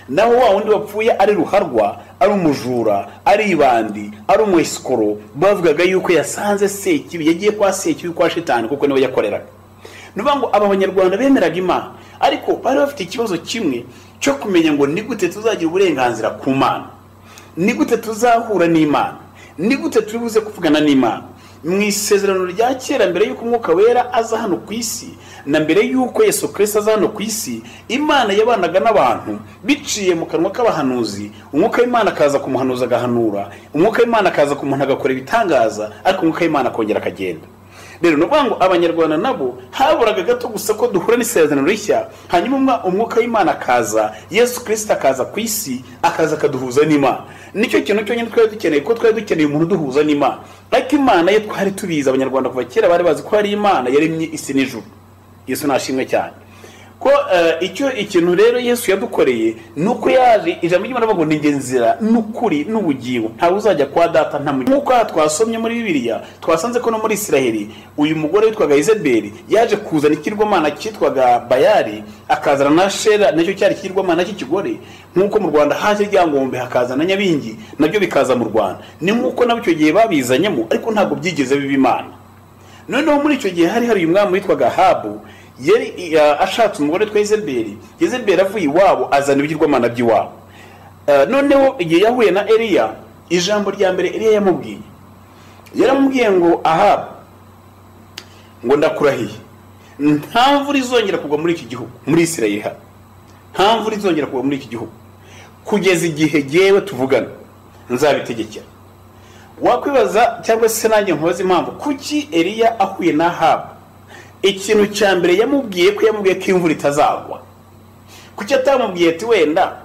Naho wa wundi wapfuye ari ruharwa, ari umujura, ari ibandi, ari umwesikoro, bavugaga yuko yasanze Sekibi, yagiye kwa Sekibi, kwa Shitani, kuko niwe yakoreraga. Nuvuga ngo aba Banyarwanda bemeraga Imana, ariko bari bafite ikibazo kimwe cyo kumenya ngo ni gute tuzagira uburenganzira ku Mana, ni gute tuzahura n'Imana, ni gute turibuze kuvugana n'Imana. Mu isezerano rya kera, mbere y'uko Umwuka Wera aza hano ku isi, na mbere y'uko Yesu Kristo aza hano ku isi, Imana yabanaga n'abantu biciye mu kanwa k'abahanuzi. Umwuka w'Imana akaza kumuhanuza agahanura, Umwuka w'Imana akaza ku muntu agakora ibitangaza, ariko Umwuka w'Imana akongera akagenda. Rero nuvuga ngo Abanyarwanda nabo haburaga gato gusa ko duhura n'isezerano rishya, hanyuma Umwuka w'Imana akaza, Yesu Kristo akaza ku isi, akaza akaduhuza n'Imana. Nicyo kintu cyonyine twari dukeneye, ko twari dukeneye umuntu duhuza n'Imana. Ariko Imana ye twari tubiza, Abanyarwanda kuva kera bari bazi ko ari Imana yaremye isi n'ijuru. Yesu nashimwe cyane. ko ikintu rero Yesu yadukoreye nuko yaje ijambo ry'Imana bavuga ngo ni ngenzira n'ukuri n'ubugingo ntawe uzajya kwa data nta mu nkuko twasomye muri Bibiliya twasanze ko no muri Isiraheli uyu mugore witwaga Yezebeli yaje kuzana ikirwamana cyitwaga Bayali akazana na Shera nacyo cyari ikirwamana cy'ikigore nkuko mu Rwanda haje ryangombe hakazana Nyabingi nabyo bikaza mu Rwanda ni nkuko nabo icyo gihe babizanyemo ariko ntabwo byigeze biba Imana. Noneho muri icyo gihe hari uyu mwami witwaga Ahabu yari ashatse umugore twa Yezebeli. Yezebeli avuye iwabo azana ibigirwamana by'iwabo. Noneho igihe yahuye na Eliya ijambo rya mbere Eliya yaramubwiye ngo Ahabu ngo ndakurahiye nta mvura izongera kugwa muri iki gihugu muri Isirayeli nta mvura izongera kugwa muri iki gihugu kugeza igihe yewe tuvugana nzabitegekera. Wakwibaza cyangwa se nanjye nkoze impamvu kuki Eliya ahuye na Ahabu ikintu cya mbere yamubwiye ko imvura itazagwa kuki atamubwiye ati wenda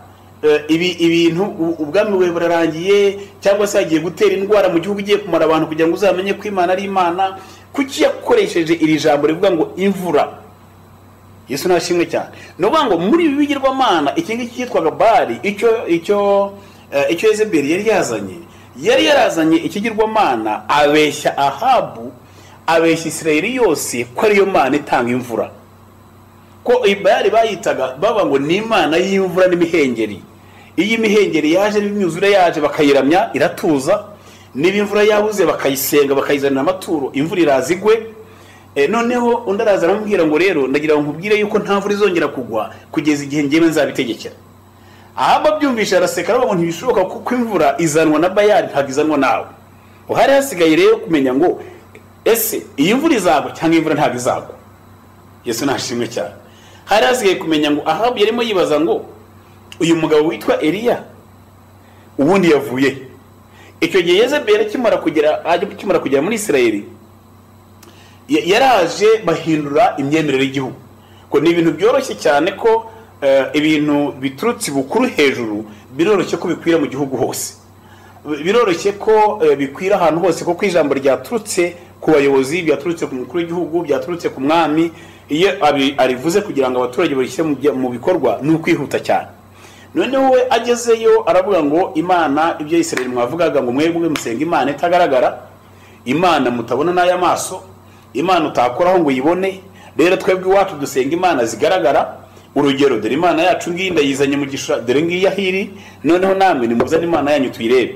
ibintu ubwami we burarangiye cyangwa se yagiye gutera indwara mu gihugu ugiye kumara abantu kugira ngo uzamenye ko Imana ari Imana kuki yakoresheje iri jambo rivuga ngo imvura. Yesu nashimwe cyane no ngo muri ibi bigirwamana iki ngiki cyitwaga Bali icyo Yezebeli yari yarazanye ikigirwamana abeshya Ahabu abeshya Isirayeli yose ko ariyo Mana itanga imvura ko Bali bayitaga baba ngo ni Imana y'imvura n'imihengeri. Iyi mihengeri yaje n'imyuzure yaje bakayiramya iratuza niba imvura yabuze bakayisenga bakayizanira amaturo imvura irazigwe. Noneho undi araza aramubwira ngo rero ndagira ngo nkubwire yuko nta mvura izongera kugwa kugeza igihe ngewe nzabitegekera. Ahaba byumvisha araseka aravuga ngo ntibishoboka kuko imvura izanwa na Bayali ntabwo izanwa nawe. Uhari hasigaye rero kumenya ngo ese iyi mvura izagwa cyangwa imvura ntabwo izagwa. Yesu nashimwe cyane. Hari hasigaye kumenya ngo Ahabu yarimo yibaza ngo uyu mugabo witwa Eliya ubundi yavuye. Icyo gihe Yezebeli kimara kugera muri Isirayeli yaraje bahindura imyemerere y'igihugu ko ni ibintu byoroshye cyane ko ibintu biturutse bukuru hejuru biroroshye ko bikwira mu gihugu hose, biroroshye ko bikwira ahantu hose kuko ijambo ryaturutse ku bayobozi, byaturutse ku mukuru w'igihugu, byaturutse ku mwami. Iyo arivuze kugira ngo abaturage bashyire mu bikorwa ni ukwihuta cyane. Noneho we agezeyo aravuga ngo Imana ibyo Isirayeli mwavugaga ngo mwebwe musenga Imana itagaragara, Imana mutabona n'aya maso, Imana utakoraho ngo yibone, rero twebwe iwacu dusenga Imana zigaragara. Urugero dore Imana yacu ngiyi ndayizanye mu gishura, dore ngiyi ahiri, noneho namwe nimuzane Imana yanyu tuyirebe.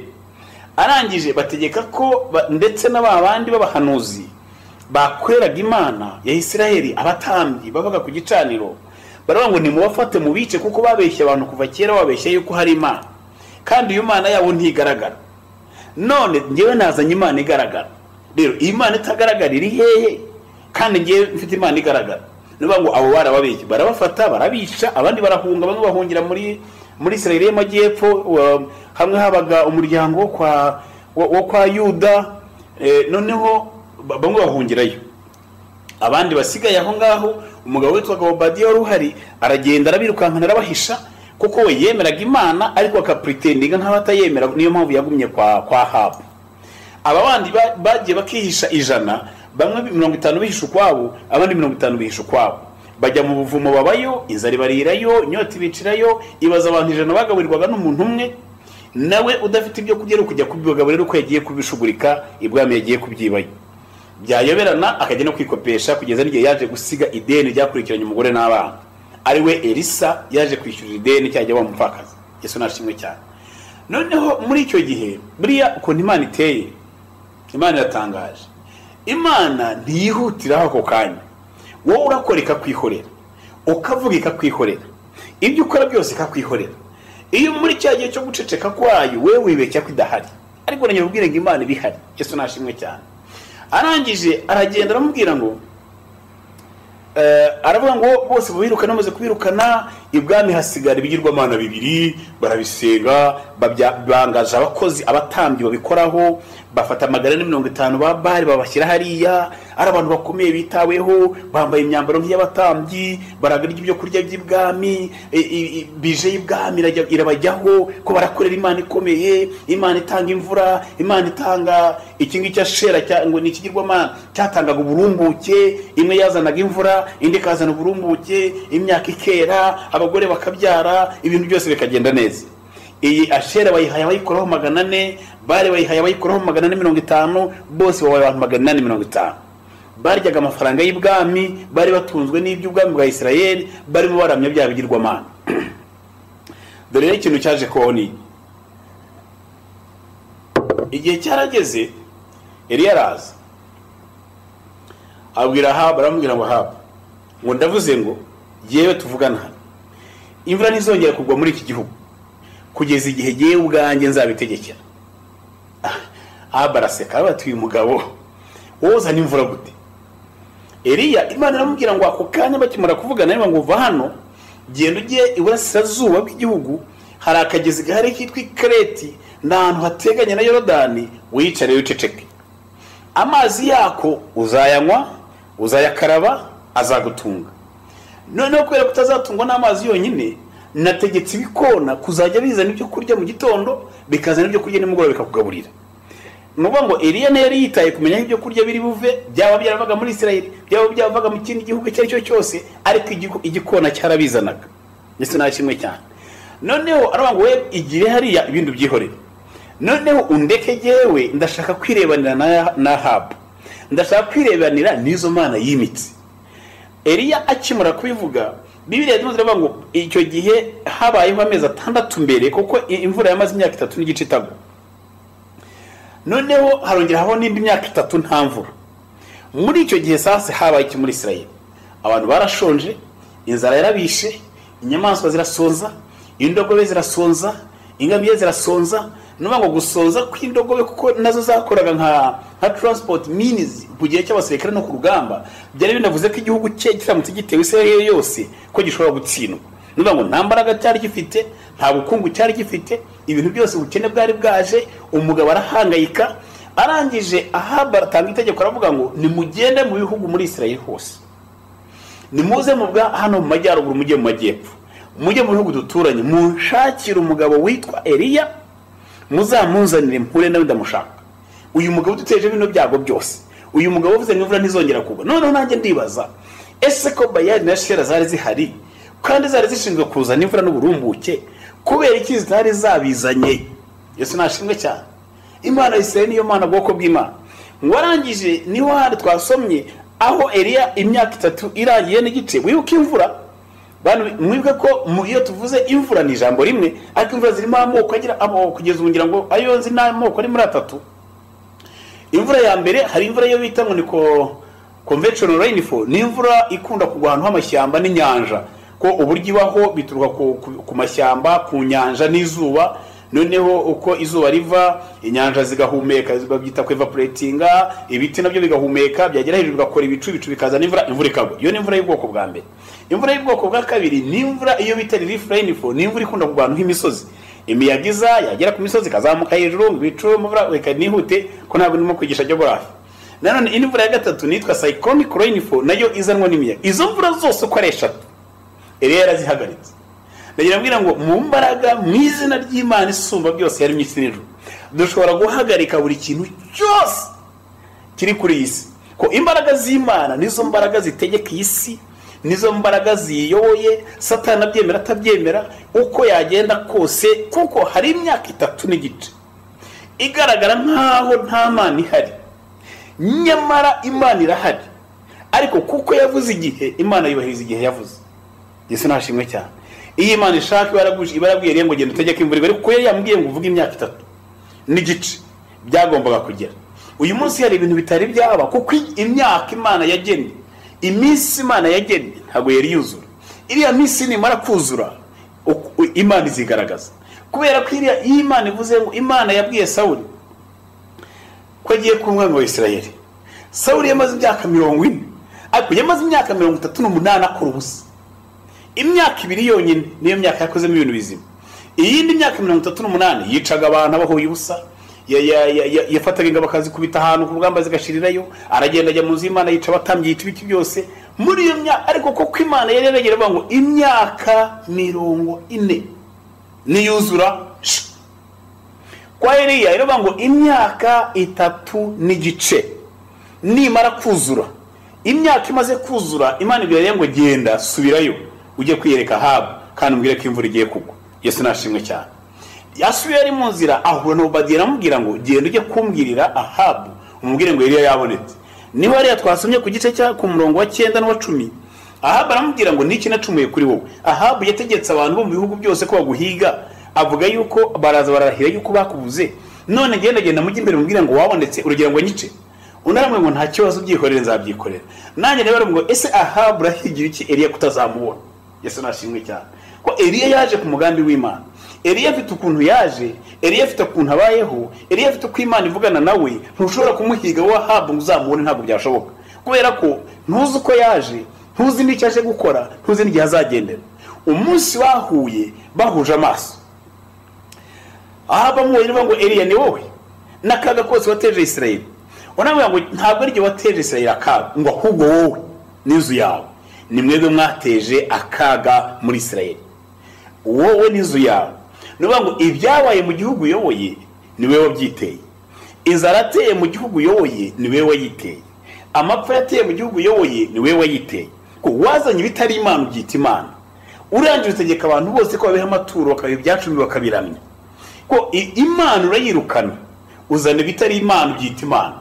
Arangije bategeka ko ndetse n'abandi b'abahanuzi bakweraga Imana ya Isirayeli, abatambyi babaga ku gicaniro, baravuga ngo nimubafate mu bice kuko babeshya abantu kuva kera, babeshya yuko hari Imana kandi iyo Imana yabo ntigaragara. None ngewe nazanye Imana igaragara, rero Imana itagaragara iri hehe kandi ngewe mfite Imana igaragara? Nuba ngo abo barababeshya, barabafata barabica, abandi barahunga, bamwe bahungira muri Isirayeli y'amajyepfo, hamwe habaga umuryango wo kwa Yuda, noneho bamwe bahungirayo, abandi basigaye aho ngaho. Umugabo witwaga Obadiya wari uhari aragenda arabirukankana arabahisha kuko we yemeraga Imana ariko akapretendinga nk'abatayemera, niyo mpamvu yagumye kwa Ahabu. Aba bandi bagiye bakihisha 100, bamwe 50 bihisha kwabo, abandi 50 bihisha kwabo, bajya mu buvumo babayo, inzara barirayo, inyota ibicirayo. Ibaza abantu 100 bagaburirwaga n'umuntu umwe, nawe udafite ibyo kugera kujya kubibagaburira uko yagiye kubishugurika, ibwami yagiye kubyibayo. Byayoberana akajya no kwikopesha kugeza n'igihe yaje gusiga ideni ryakurikiranye umugore n'abana, ari we Elisa yaje kwishyurira ideni cyajya bamupfakaza. Yesu nashimwe cyane. Noneho muri icyo gihe buriya ukuntu Imana iteye, Imana iratangaje. Imana ntiyihutira ako kanya, wowe urakoreka kwihorera, ukavuga ikakwihorera, ibyo ukora byose ikakwihorera. Iyo muri cya gihe cyo guceceka kwayo wewe wibeshya ko idahari, ariko nanyubwire ngo Imana ibihari. Yesu nashimwe cyane. Arangije aragenda aramubwira ngo aravuga ngo bose babirukana, bamaze kubirukana ibwami hasigara ibigirwamana bibiri, barabisenga, bangaje abakozi abatambyi babikoraho, bafata 450 ba Bali babashyira hariya, ari abantu bakomeye bitaweho, bambaye imyambaro nk'iy'abatambyi, baragarya ibyo kurya by'ibwami, bije y'ibwami irabajyaho ko barakorera Imana ikomeye, Imana itanga imvura, Imana itanga ikingi cyashera ngo ni ikigirwamana cyatangaga uburumbuke, imwe yazanaga imvura, indi kazana uburumbuke, imyaka ikera, abagore bakabyara, ibintu byose bikagenda neza. Iyi Ashera bayihaye abayikoraho 400, Bali bayihaye abayikoraho 450, bose babaye abantu 450. Baryaga amafaranga y'ibwami, bari batunzwe n'iby'ubwami bwa Isirayeli, barimo baramya bya bigirwamana. Dore rero ikintu cyaje kuboni, igihe cyarageze, Eliya araza abwira Ahabu, aramubwira ngo Ahabu, ngo ndavuze ngo yewe tuvugana hano, imvura ntizongera kugwa muri iki gihugu kugeza igihe yewe ubwanjye nzabitegekera. Ahabu araseka ati uyu mugabo woza n'imvura gute? Eliya Imana iramubwira ngo ako kanya bakimara kuvugana niba ngo uva hano genda ujye iburasirazuba bw'igihugu, hari akagezi gahari kitwa Kereti, n'ahantu hateganye na Yorodani, wicare uceceke, amazi yako uzayanywa, uzayakaraba, azagutunga. Noneho kubera kutazatungwa n'amazi yonyine, nategetse ibikona kuzajya bizana ibyo kurya mu gitondo, bikazana ibyo kurya nimugoroba bikakugaburira. Nuvuga ngo Eliya yari yitaye kumenya ibyo kurya biri buve, byaba byaravaga muri Isirayeli, byaba byavaga mu kindi gihugu icyo ari cyo cyose, ariko igikona cyarabizanaga. Yesu nta kimwe cyane. Noneho aravuga ngo we igire hariya ibintu byihorera. Noneho undeke jewe ndashaka kwirebanira na Ahabu, ndashaka kwirebanira n'izo mana yimitse. Eliya akimura kubivuga, Bibiliya iravuga ngo icyo gihe habayeho amezi 6 mbere, kuko imvura yamaze imyaka 3 n'igice itagwa. Noneho harongera habo n'indi myaka 3 nta mvura. Muri icyo gihe sase habaye iki muri Isirayeli? Abantu barashonje, inzara yarabishe, inyamaswa zirasonza, indogobe zirasonza, ingamiye zirasonza. Nuba ngo gusonza kw'indogobe kuko nazo zakoraga nka transport means kugiye cy'abasirikare no ku rugamba, byari binavuze ko igihugu cye kiramutse gitewe Isirayeli yose ko gishobora gutsindwa. Nuba ngo nta mbaraga cyari gifite, nta bukungu cyari gifite, ibintu byose ubukene bwari bwaje, umugabo arahangayika. Arangije Ahabu aratanga itegeko, aravuga ngo nimugende mu bihugu muri Isirayeli hose, nimuze mu bwa hano mu majyaruguru, mujye mu majyepfo, mujye mu bihugu duturanye, munshakira umugabo witwa Eliya, muzamunzanire mpure nawe ndamushaka. Uyu mugabo duteje bino byago byose, uyu mugabo uvuze ngo imvura ntizongera kugwa. Noneho nanjye ndibaza, ese ko Bayali na Ashera zari zihari kandi zari zishinzwe kuzana imvura n'uburumbuke, kubera iki zitari zabizanye? Yesu nashimwe cyane. Imana Isirayeli niyo mana bwoko bw'Imana. Ngwarangije niho handi twasomye aho Eliya imyaka 3 irangiye n'igice, wibuka imvura bantu mwibwe ko iyo tuvuze imvura ni ijambo rimwe, ariko imvura zirimo amoko agira amoko kugeza ungira ngo ayo nzi n'amoko ari muri 3. Imvura ya mbere hari imvura yo bita ngo niko conventional rainfall, ni imvura ikunda kugwa ahantu h'amashyamba n'inyanja, ko uburyo ibaho bituruka ku mashyamba, ku nyanja n'izuba. Noneho uko izuba riva, inyanja zigahumeka, babyita ko evaporatinga, ibiti nabyo bigahumeka, byagera hejuru bigakora ibicu bikazana imvura ikagwa. Iyo ni imvura y'ubwoko bwa mbere. Imvura y'ubwoko bwa kabiri ni imvura iyo bita relief rainfall, ni imvura ikunda kugwa ahantu h'imisozi, imiyagiza yagera ku misozi kazamuka hejuru, ibicu imvura reka nihute ko ntabwo ndimo kwigisha geography. Nanone imvura ya gatatu nitwa cyclonic rainfall, nayo izanwa n'imiyaga. Izo mvura zose uko ari 3 Eliya yarazihagaritse. Ndagira mbwira ngo mu mbaraga mu izina ry'Imana isumba byose yari myisi n'ijuru, dushobora guhagarika buri kintu cyose kiri kuri isi. Ko imbaraga z'Imana nizo mbaraga zitegeka isi, nizo mbaraga ziyoboye. Satani abyemera atabyemera uko yagenda kose, kuko hari imyaka 3 n'igice igaragara nkaho nta Mana ihari, nyamara Imana irahari. Ariko kuko yavuze igihe, Imana yubahiriza igihe yavuze. Yesu nashimwe cyane. Iyi Imana ishaka ibarabwiye rero ngo genda utegeke imvura, ariko ko yari yambwiye ngo uvuge imyaka 3 n'igice byagombaga kugera. Uyu munsi hari ibintu bitari byaba, kuko imyaka Imana yagennye, iminsi Imana yagennye ntabwo yari yuzura. Iriya minsi nimara kuzura Imana izigaragaza, kubera ko iriya Imana ivuze ngo Imana yabwiye Sawuli ko agiye kumwami wa Isirayeli. Sawuli yamaze imyaka 40, ariko yamaze imyaka 38 akora ubusa. imyaka 2 yonyine niyo myaka yakozemo ibintu bizima. Iyindi myaka 38 yicaga abantu abahoye ubusa, yafataga ingabo akazikubita ahantu ku rugamba zigashirirayo, aragenda ajya mu z'Imana yica abatambyi yica ibiki byose muri iyo myaka. Ariko koko Imana yari yaragera ngo imyaka 40 niyuzura kwa Eliya, iravuga ngo imyaka 3 n'igice nimara kuzura. Imyaka imaze kuzura, Imana ibirariye ngo genda subirayo ujye kwiyereka Ahabu kandi umbwire ko imvura igiye kugwa. Yesu nashimwe cyane. Yasubiye ari mu nzira, ahura na Obadiya aramubwira ngo genda ujye kumbwirira Ahabu umubwire ngo Eliya yabonetse. Niho ari twasomye ku gice cya ku murongo wa 9 n'uwa 10. Ahabu aramubwira ngo niki nacumuye kuri wowe. Ahabu yategetse abantu bo mu bihugu byose ko baguhiga, avuga yuko baraza barahira yuko bakubuze, none genda mujye imbere mubwira ngo wabonetse urugero ngo nyice. Unaramwe ngo nta kibazo byikorera nzabyikorera. Nanjye rero ngo ese Ahabu rahigira iki Eliya kutazamubona. Yesu nashimwe cyane ko Eliya yaje ku mugambi w'Imana. Eliya afite ukuntu yaje, Eliya afite ukuntu abayeho, Eliya afite uko Imana ivugana nawe. Ntushobora kumuhiga wa Ahabu uzamubone, ntabwo byashoboka, kubera ko ntuzi uko yaje, ntuzi n'icyo aje gukora, ntuzi n'igihe azagendera. Umunsi wahuye bahuje amaso, Ahabu amubwira ngo Eliya ni wowe n'akaga kose wateje Isirayeli. Unavuga ngo ntabwo ari wateje Isirayeli akaga, ngo ahubwo wowe n'inzu yawe ni mwebwe mwateje akaga muri Isirayeli, wowe n'inzu yawe. Nuvuga ngo ibyabaye mu gihugu yoboye ni wewe wabyiteye, inzara ateye mu gihugu yoboye ni wewe wayiteye, amapfa yateye mu gihugu yoboye ni wewe wayiteye. Ko wazanye bitari Imana ubyita Imana, urangije utegeka abantu bose ko babeha amaturo bakabiha ibyacumi bakabiramya. Ko Imana urayirukana, uzana bitari Imana ubyita Imana.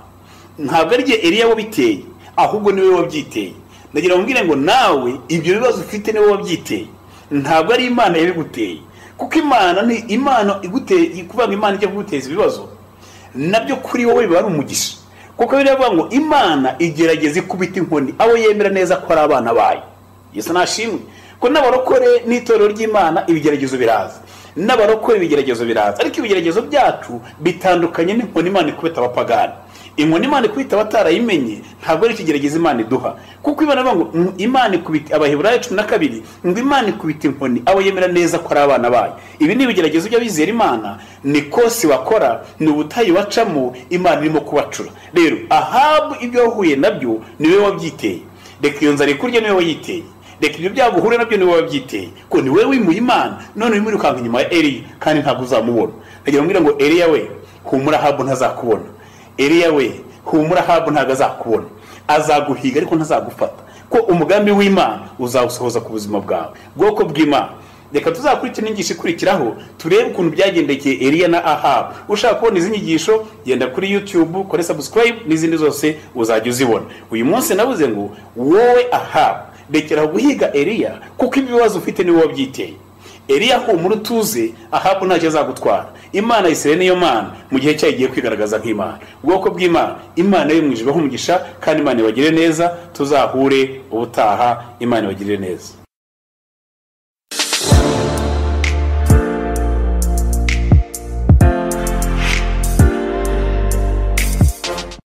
Ntabwo ari Eliya wabiteye, ahubwo ni wewe wabyiteye. Ndagira ngo ngo nawe ibyo bibazo ufite ni wewe wabyiteye, ntabwo ari Imana yabiguteye. Kuko Imana ni Imana iguteye, kuvuga Imana ijya kuguteza ibibazo nabyo kuri wowe biba ari umugisha. Kuko biravuga ngo Imana igerageza ikubita inkoni abo yemera neza ko ari abana bayo. Yesu nashimwe ko n'abarokore n'itorero ry'Imana ibigeragezo biraza, n'abarokore ibigeragezo biraza, ariko ibigeragezo byacu bitandukanye n'inkoni Imana ikubita abapagani. Inkoni Imana ikubita batarayimenye ntabwo ari ikigerageza Imana iduha. Kuko Imana ivuga ngo Imana ikubita, Abaheburayo 12 ngo Imana ikubita inkoni abo yemera neza ko ari abana bayo. Ibi ni ibigeragezo by'abizera Imana, ni kosi bakora, ni ubutayi bacamo, Imana irimo kubacura. Rero Ahabu ibyo wahuye nabyo ni wewe wabyiteye. Reka iyo nzara ikurya ni wewe wayiteye, reka ibyo byaguhure nabyo ni wewe wabyiteye. Ko ni wewe wimuye Imana, none urimo urukanga inyuma ya Eliya kandi ntabwo uzamubona. Ndagira ngo Eliya we humura, Ahabu ntazakubona. Eliya we humura, Ahabu ntago azakubona, azaguhiga ariko ntazagufata. Ko umugambi w'Imana uzawusohoza ku buzima bwawe, bwoko bw'Imana. Reka tuzakurikira inyigisho ikurikiraho turebe ukuntu byagendekeye Eliya na Ahabu. Ushaka kubona izi nyigisho genda kuri YouTube, kore subscribe, n'izindi zose uzajya uzibona. Uyu munsi nabuze ngo wowe Ahabu rekera guhiga Eliya, kuko ibibazo ufite ni wowe wabyiteye. Eliya humura utuze, Ahabu ntacyo azagutwara. Imana Isirayeli niyo Mana mu gihe cyagiye kwigaragaza nk'Imana, ubwoko bw'Imana. Imana yo mwijwe umugisha kandi Imana ibagire neza. Tuzahure ubutaha, Imana ibagire neza.